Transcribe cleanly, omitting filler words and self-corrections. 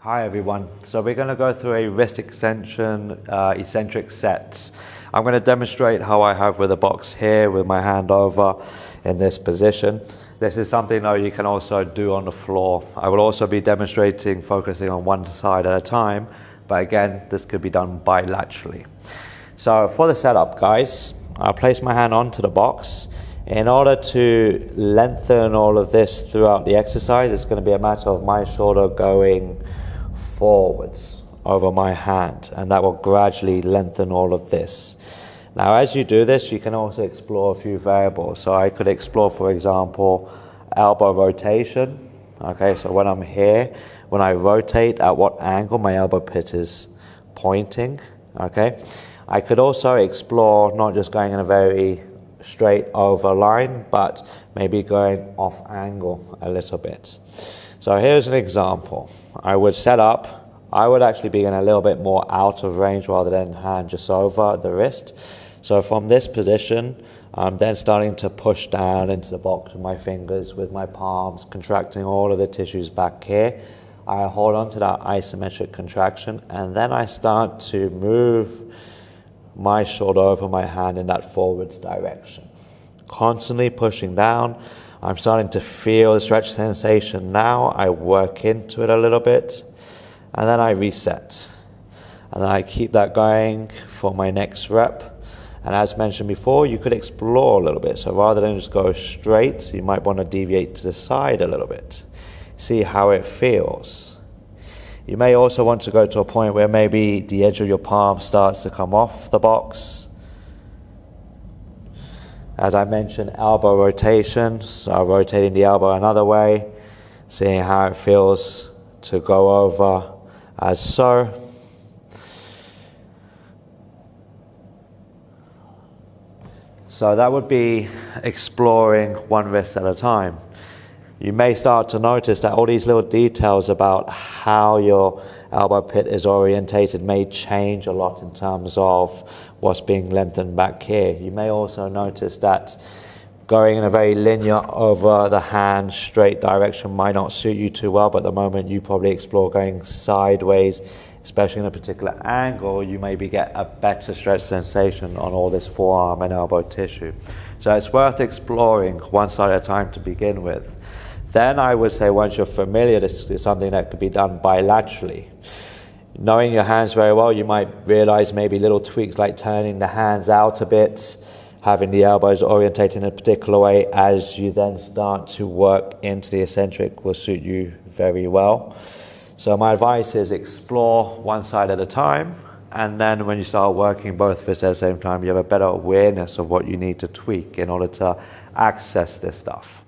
Hi everyone, so we're going to go through a wrist extension eccentric sets. I'm going to demonstrate how I have with a box here with my hand over in this position. This is something though you can also do on the floor. I will also be demonstrating focusing on one side at a time, but again this could be done bilaterally. So for the setup guys, I'll place my hand onto the box. In order to lengthen all of this throughout the exercise, it's going to be a matter of my shoulder going forwards over my hand, and that will gradually lengthen all of this. Now as you do this, you can also explore a few variables. So I could explore, for example, elbow rotation. Okay, so when I'm here, when I rotate, at what angle my elbow pit is pointing. Okay, I could also explore not just going in a very straight over line, but maybe going off angle a little bit. So here's an example. I would set up, I would actually be in a little bit more out of range rather than hand just over the wrist. So from this position, I'm then starting to push down into the box with my fingers, with my palms, contracting all of the tissues back here. I hold on to that isometric contraction, and then I start to move my shoulder over my hand in that forwards direction. Constantly pushing down. I'm starting to feel the stretch sensation now. I work into it a little bit, and then I reset. And then I keep that going for my next rep. And as mentioned before, you could explore a little bit. So rather than just go straight, you might want to deviate to the side a little bit. See how it feels. You may also want to go to a point where maybe the edge of your palm starts to come off the box. As I mentioned, elbow rotation, so rotating the elbow another way, seeing how it feels to go over as so. So that would be exploring one wrist at a time. You may start to notice that all these little details about how your elbow pit is orientated may change a lot in terms of what's being lengthened back here. You may also notice that going in a very linear over the hand straight direction might not suit you too well, but at the moment you probably explore going sideways, especially in a particular angle, you maybe get a better stretch sensation on all this forearm and elbow tissue. So it's worth exploring one side at a time to begin with. Then I would say once you're familiar, this is something that could be done bilaterally. Knowing your hands very well, you might realize maybe little tweaks like turning the hands out a bit, having the elbows orientated in a particular way as you then start to work into the eccentric will suit you very well. So my advice is explore one side at a time, and then when you start working both wrists at the same time, you have a better awareness of what you need to tweak in order to access this stuff.